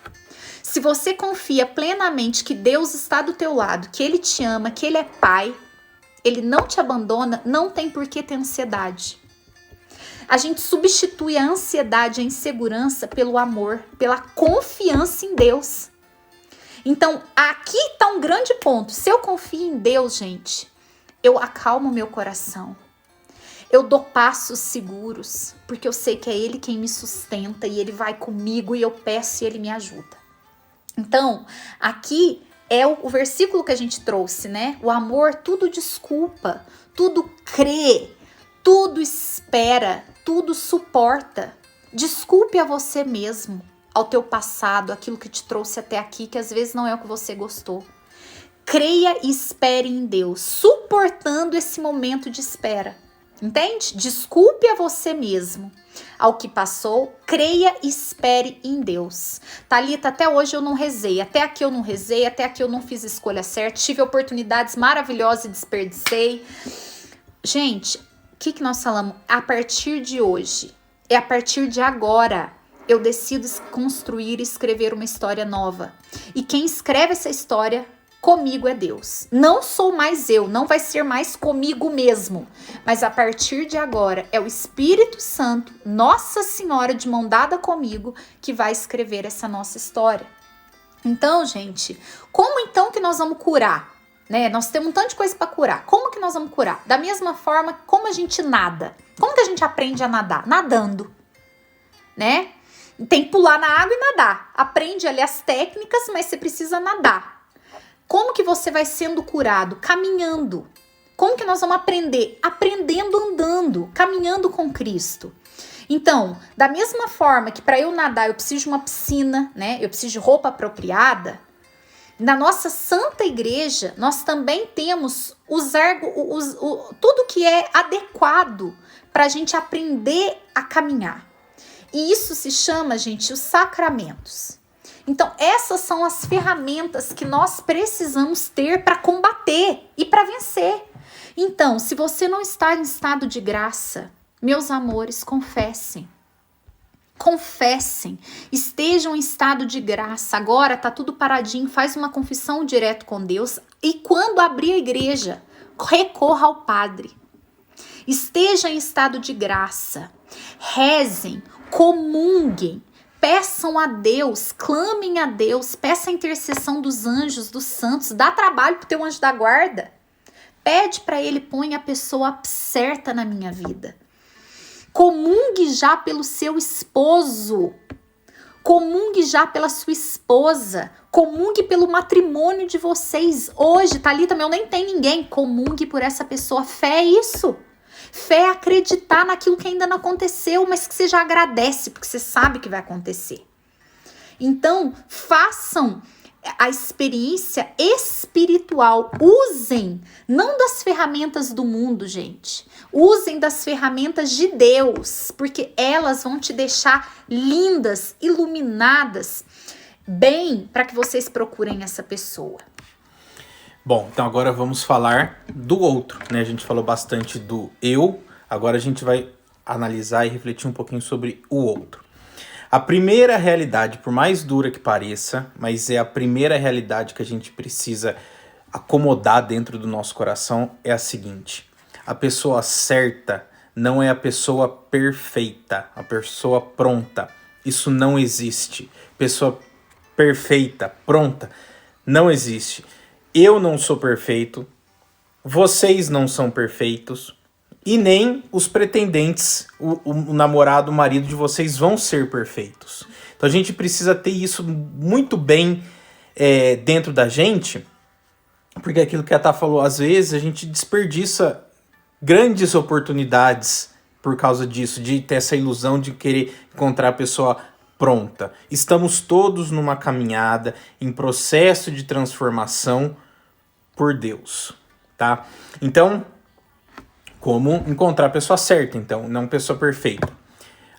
Speaker 1: Se você confia plenamente que Deus está do teu lado, que Ele te ama, que Ele é Pai, Ele não te abandona, não tem por que ter ansiedade. A gente substitui a ansiedade, a insegurança pelo amor, pela confiança em Deus. Então, aqui está um grande ponto. Se eu confio em Deus, gente, eu acalmo meu coração. Eu dou passos seguros, porque eu sei que é Ele quem me sustenta e Ele vai comigo e eu peço e Ele me ajuda. Então, aqui é o versículo que a gente trouxe, né? O amor tudo desculpa, tudo crê, tudo espera, tudo suporta. Desculpe a você mesmo, ao teu passado, aquilo que te trouxe até aqui, que às vezes não é o que você gostou. Creia e espere em Deus, suportando esse momento de espera. Entende? Desculpe a você mesmo ao que passou, creia e espere em Deus. Thalita, até hoje eu não rezei, até aqui eu não rezei, até aqui eu não fiz escolha certa, tive oportunidades maravilhosas e desperdicei. Gente, o que nós falamos? A partir de hoje, é a partir de agora, eu decido construir e escrever uma história nova. E quem escreve essa história comigo é Deus. Não sou mais eu, não vai ser mais comigo mesmo. Mas a partir de agora é o Espírito Santo, Nossa Senhora de mão dada comigo, que vai escrever essa nossa história. Então, gente, como então que nós vamos curar? Né? Nós temos um tanto de coisa para curar. Como que nós vamos curar? Da mesma forma, como a gente nada? Como que a gente aprende a nadar? Nadando, né? Tem que pular na água e nadar. Aprende ali as técnicas, mas você precisa nadar. Como que você vai sendo curado? Caminhando. Como que nós vamos aprender? Aprendendo andando, caminhando com Cristo. Então, da mesma forma que para eu nadar eu preciso de uma piscina, né? Eu preciso de roupa apropriada. Na nossa Santa Igreja, nós também temos tudo que é adequado para a gente aprender a caminhar. E isso se chama, gente, os sacramentos. Então, essas são as ferramentas que nós precisamos ter para combater e para vencer. Então, se você não está em estado de graça, meus amores, confessem. Confessem, estejam em estado de graça. Agora tá tudo paradinho, faz uma confissão direto com Deus e quando abrir a igreja, recorra ao padre. Esteja em estado de graça. Rezem, comunguem, peçam a Deus, clamem a Deus, peça a intercessão dos anjos, dos santos, dá trabalho pro teu anjo da guarda. Pede para ele, põe a pessoa certa na minha vida. Comungue já pelo seu esposo, comungue já pela sua esposa, comungue pelo matrimônio de vocês. Hoje, Thalita, eu nem tenho ninguém, comungue por essa pessoa. Fé é isso. Fé é acreditar naquilo que ainda não aconteceu, mas que você já agradece, porque você sabe que vai acontecer. Então, façam a experiência espiritual, usem, não das ferramentas do mundo, gente, usem das ferramentas de Deus, porque elas vão te deixar lindas, iluminadas, bem, para que vocês procurem essa pessoa.
Speaker 2: Bom, então agora vamos falar do outro, né? A gente falou bastante do eu, agora a gente vai analisar e refletir um pouquinho sobre o outro. A primeira realidade, por mais dura que pareça, mas é a primeira realidade que a gente precisa acomodar dentro do nosso coração, é a seguinte: a pessoa certa não é a pessoa perfeita, a pessoa pronta. Isso não existe. Pessoa perfeita, pronta, não existe. Eu não sou perfeito, vocês não são perfeitos, e nem os pretendentes, o namorado, o marido de vocês vão ser perfeitos. Então a gente precisa ter isso muito bem dentro da gente, porque aquilo que a Tá falou, às vezes a gente desperdiça grandes oportunidades por causa disso, de ter essa ilusão de querer encontrar a pessoa pronta. Estamos todos numa caminhada, em processo de transformação por Deus, tá? Então, como encontrar a pessoa certa, então, não pessoa perfeita?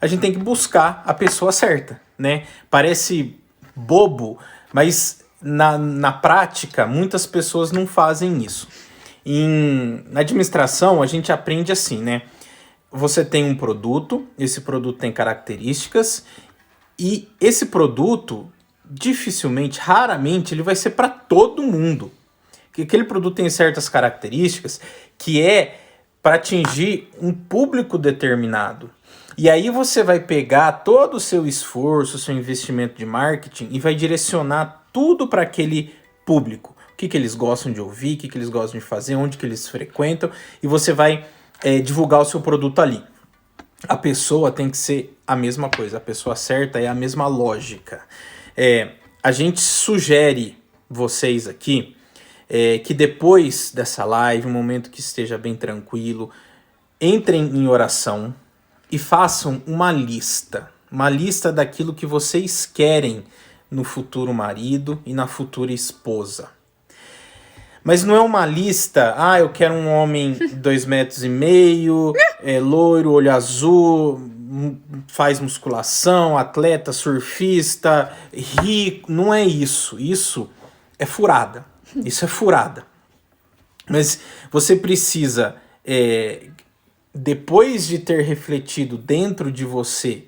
Speaker 2: A gente tem que buscar a pessoa certa, né? Parece bobo, mas na prática, muitas pessoas não fazem isso. Na administração, a gente aprende assim, né? Você tem um produto, esse produto tem características, e esse produto, dificilmente, raramente, ele vai ser para todo mundo. Que aquele produto tem certas características que é para atingir um público determinado. E aí você vai pegar todo o seu esforço, o seu investimento de marketing e vai direcionar tudo para aquele público. O que eles gostam de ouvir, o que eles gostam de fazer, onde que eles frequentam, e você vai divulgar o seu produto ali. A pessoa tem que ser a mesma coisa, a pessoa certa é a mesma lógica. A gente sugere vocês aqui que depois dessa live, um momento que esteja bem tranquilo, entrem em oração e façam uma lista daquilo que vocês querem no futuro marido e na futura esposa. Mas não é uma lista, eu quero um homem 2,5 metros, loiro, olho azul, faz musculação, atleta, surfista, rico. Não é isso. Isso é furada. Isso é furada. Mas você precisa, depois de ter refletido dentro de você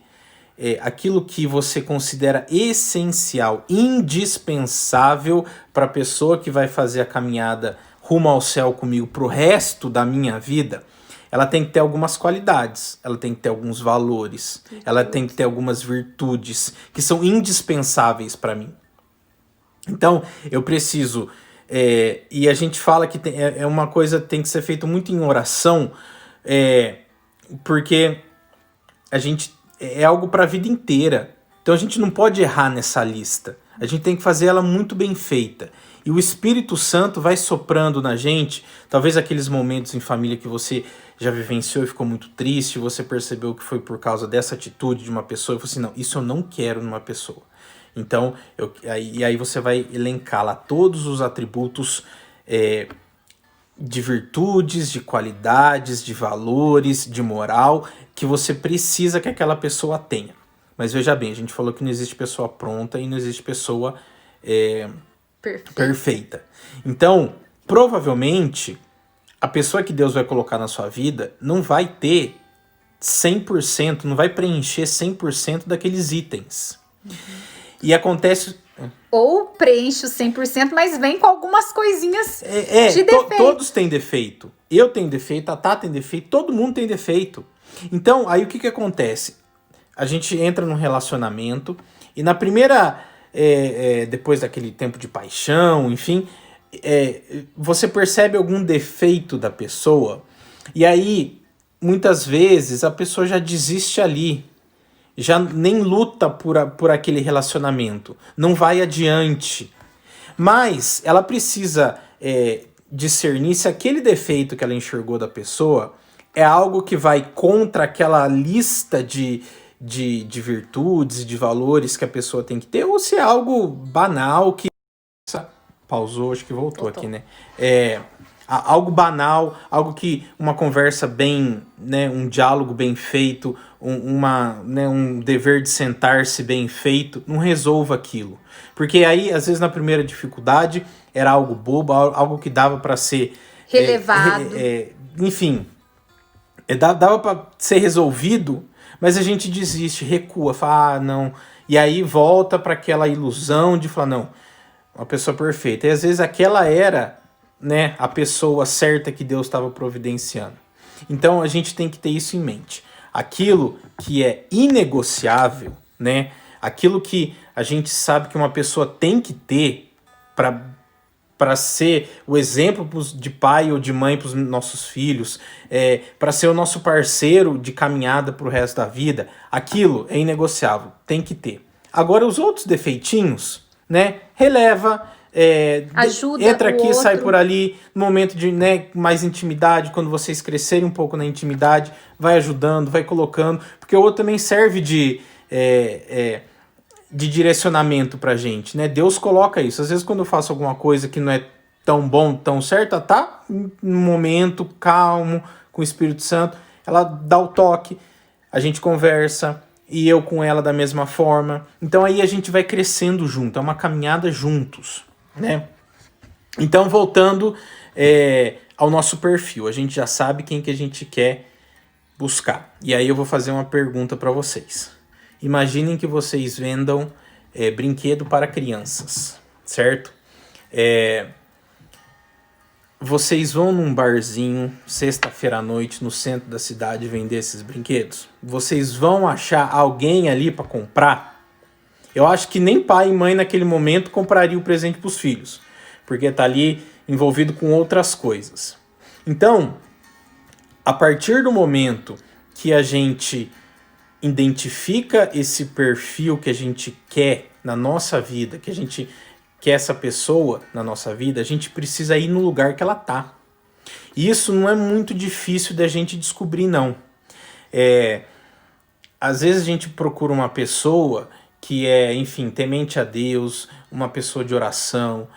Speaker 2: aquilo que você considera essencial, indispensável para a pessoa que vai fazer a caminhada rumo ao céu comigo para o resto da minha vida, ela tem que ter algumas qualidades, ela tem que ter alguns valores, ela tem que ter algumas virtudes que são indispensáveis para mim. Então, eu preciso... e a gente fala que é uma coisa que tem que ser feito muito em oração, porque a gente é algo para a vida inteira. Então a gente não pode errar nessa lista. A gente tem que fazer ela muito bem feita. E o Espírito Santo vai soprando na gente, talvez aqueles momentos em família que você já vivenciou e ficou muito triste, você percebeu que foi por causa dessa atitude de uma pessoa, e falou assim, não, isso eu não quero numa pessoa. Então, aí você vai elencar lá todos os atributos de virtudes, de qualidades, de valores, de moral, que você precisa que aquela pessoa tenha. Mas veja bem, a gente falou que não existe pessoa pronta e não existe pessoa perfeita. Então, provavelmente, a pessoa que Deus vai colocar na sua vida não vai ter 100%, não vai preencher 100% daqueles itens. Uhum. E acontece...
Speaker 1: Ou preenche o 100%, mas vem com algumas coisinhas de defeito.
Speaker 2: Todos têm defeito. Eu tenho defeito, a Tatá tem defeito, todo mundo tem defeito. Então, aí o que acontece? A gente entra num relacionamento e na primeira... depois daquele tempo de paixão, enfim... você percebe algum defeito da pessoa e aí, muitas vezes, a pessoa já desiste ali. Já nem luta por aquele relacionamento, não vai adiante. Mas ela precisa discernir se aquele defeito que ela enxergou da pessoa é algo que vai contra aquela lista de virtudes e de valores que a pessoa tem que ter, ou se é algo banal que... Pausou, acho que voltou aqui, né? Algo banal, algo que uma conversa bem, né, um diálogo bem feito, um dever de sentar-se bem feito, não resolva aquilo. Porque aí, às vezes, na primeira dificuldade, era algo bobo, algo que dava para ser...
Speaker 1: relevado.
Speaker 2: Enfim, dava para ser resolvido, mas a gente desiste, recua, fala, não... E aí volta para aquela ilusão de falar, não, uma pessoa perfeita. E às vezes aquela era... né, a pessoa certa que Deus estava providenciando. Então a gente tem que ter isso em mente. Aquilo que é inegociável, né, aquilo que a gente sabe que uma pessoa tem que ter para ser o exemplo de pai ou de mãe para os nossos filhos, para ser o nosso parceiro de caminhada para o resto da vida, aquilo é inegociável, tem que ter. Agora os outros defeitinhos, né, releva...
Speaker 1: ajuda,
Speaker 2: entra aqui,
Speaker 1: outro.
Speaker 2: sai por ali, no momento de, né, mais intimidade, quando vocês crescerem um pouco na intimidade, vai ajudando, vai colocando, porque o outro também serve de direcionamento pra gente, né? Deus coloca isso. Às vezes quando eu faço alguma coisa que não é tão bom, tão certa, tá no momento calmo, com o Espírito Santo, ela dá o toque, a gente conversa, e eu com ela da mesma forma. Então aí a gente vai crescendo junto, é uma caminhada juntos, né? Então, voltando ao nosso perfil, a gente já sabe quem que a gente quer buscar. E aí eu vou fazer uma pergunta para vocês. Imaginem que vocês vendam brinquedo para crianças, certo? Vocês vão num barzinho, sexta-feira à noite, no centro da cidade, vender esses brinquedos? Vocês vão achar alguém ali para comprar? Eu acho que nem pai e mãe naquele momento compraria o presente para os filhos, porque tá ali envolvido com outras coisas. Então, a partir do momento que a gente identifica esse perfil que a gente quer na nossa vida, que a gente quer essa pessoa na nossa vida, a gente precisa ir no lugar que ela tá. E isso não é muito difícil da gente descobrir, não. Às vezes a gente procura uma pessoa que é, enfim, temente a Deus, uma pessoa de oração,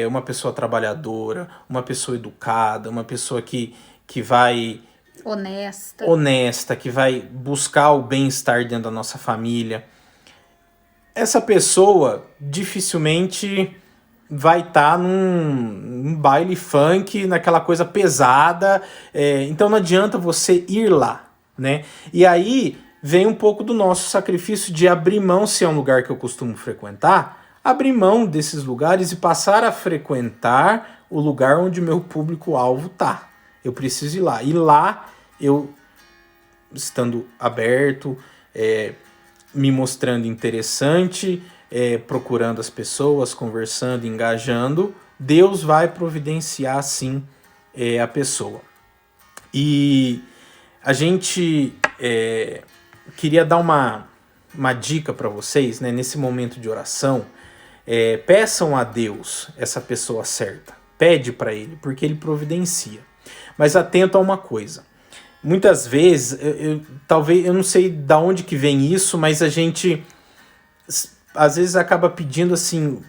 Speaker 2: uma pessoa trabalhadora, uma pessoa educada, uma pessoa que vai... honesta, que vai buscar o bem-estar dentro da nossa família. Essa pessoa dificilmente vai estar num baile funk, naquela coisa pesada, então não adianta você ir lá, né? E aí vem um pouco do nosso sacrifício de abrir mão, se é um lugar que eu costumo frequentar, abrir mão desses lugares e passar a frequentar o lugar onde o meu público-alvo tá. Eu preciso ir lá. E lá, eu, estando aberto, me mostrando interessante, procurando as pessoas, conversando, engajando, Deus vai providenciar sim a pessoa. E a gente queria dar uma dica para vocês, né, nesse momento de oração. Peçam a Deus essa pessoa certa. Pede para Ele, porque Ele providencia. Mas atento a uma coisa. Muitas vezes, talvez, eu não sei de onde que vem isso, mas a gente às vezes acaba pedindo assim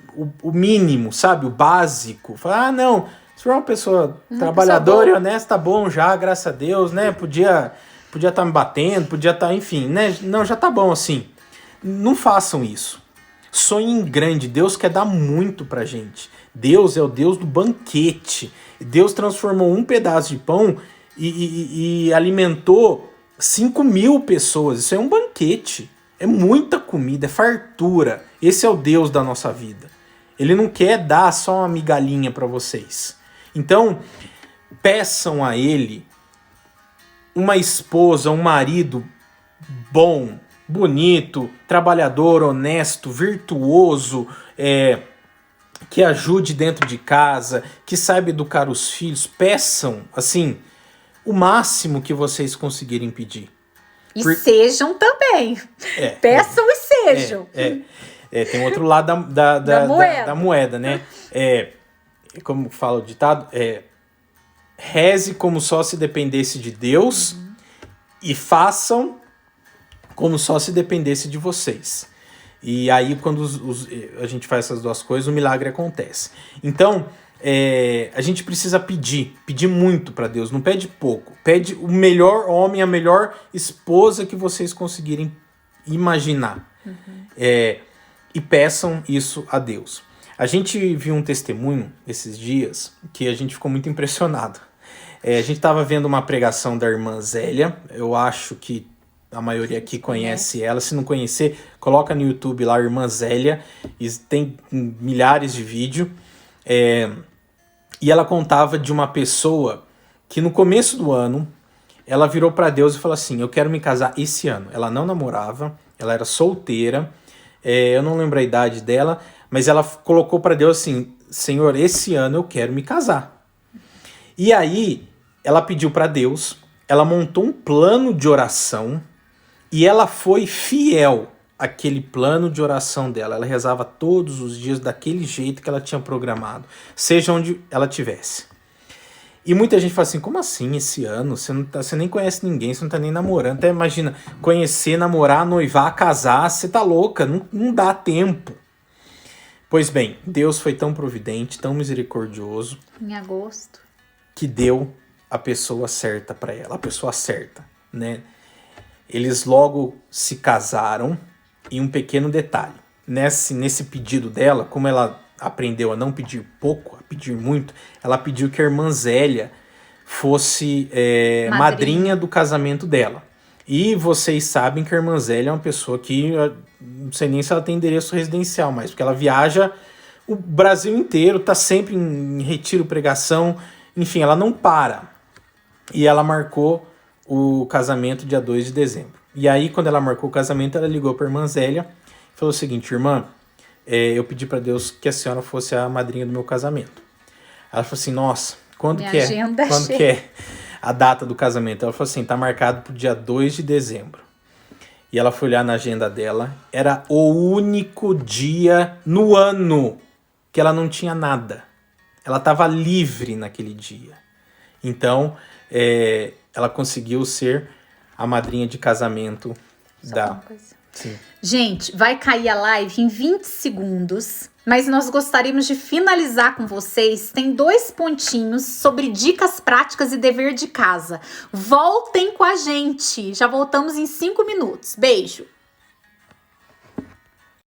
Speaker 2: o mínimo, sabe? O básico. Fala, não, se for uma pessoa trabalhadora e honesta, tá bom já, graças a Deus, né? Podia estar me batendo, podia estar, enfim, né? Não, já tá bom assim. Não façam isso. Sonhem grande. Deus quer dar muito pra gente. Deus é o Deus do banquete. Deus transformou um pedaço de pão e alimentou 5.000 pessoas. Isso é um banquete. É muita comida, é fartura. Esse é o Deus da nossa vida. Ele não quer dar só uma migalhinha para vocês. Então, peçam a Ele uma esposa, um marido bom, bonito, trabalhador, honesto, virtuoso, que ajude dentro de casa, que saiba educar os filhos. Peçam, assim, o máximo que vocês conseguirem pedir.
Speaker 1: E sejam também. Peçam e sejam.
Speaker 2: Tem outro lado da moeda, né? Como fala o ditado, reze como só se dependesse de Deus e façam como só se dependesse de vocês. E aí, quando a gente faz essas duas coisas, o milagre acontece. Então, a gente precisa pedir muito para Deus, não pede pouco. Pede o melhor homem, a melhor esposa que vocês conseguirem imaginar. E peçam isso a Deus. A gente viu um testemunho esses dias que a gente ficou muito impressionado. A gente estava vendo uma pregação da irmã Zélia. Eu acho que a maioria aqui conhece ela. Se não conhecer, coloca no YouTube lá, Irmã Zélia. E tem milhares de vídeos. E ela contava de uma pessoa que no começo do ano, ela virou para Deus e falou assim, eu quero me casar esse ano. Ela não namorava, ela era solteira. Eu não lembro a idade dela, mas ela colocou para Deus assim, Senhor, esse ano eu quero me casar. E aí, ela pediu para Deus, ela montou um plano de oração e ela foi fiel àquele plano de oração dela. Ela rezava todos os dias daquele jeito que ela tinha programado, seja onde ela estivesse. E muita gente fala assim, como assim esse ano? Você nem conhece ninguém, você não tá nem namorando. Até imagina, conhecer, namorar, noivar, casar, você tá louca, não dá tempo. Pois bem, Deus foi tão providente, tão misericordioso.
Speaker 1: Em agosto.
Speaker 2: Que deu a pessoa certa para ela, a pessoa certa, né? Eles logo se casaram e um pequeno detalhe. Nesse pedido dela, como ela aprendeu a não pedir pouco, a pedir muito, ela pediu que a irmã Zélia fosse madrinha do casamento dela. E vocês sabem que a irmã Zélia é uma pessoa que, não sei nem se ela tem endereço residencial, mas porque ela viaja o Brasil inteiro, tá sempre em retiro, pregação, enfim, ela não para. E ela marcou o casamento dia 2 de dezembro. E aí, quando ela marcou o casamento, ela ligou para a irmã Zélia e falou o seguinte, irmã, eu pedi para Deus que a senhora fosse a madrinha do meu casamento. Ela falou assim, nossa, quando que é a data do casamento? Ela falou assim, tá marcado pro dia 2 de dezembro. E ela foi olhar na agenda dela, era o único dia no ano que ela não tinha nada. Ela estava livre naquele dia. Então, ela conseguiu ser a madrinha de casamento da... Sim.
Speaker 1: Gente, vai cair a live em 20 segundos, mas nós gostaríamos de finalizar com vocês. Tem 2 pontinhos sobre dicas práticas e dever de casa. Voltem com a gente. Já voltamos em 5 minutos. Beijo!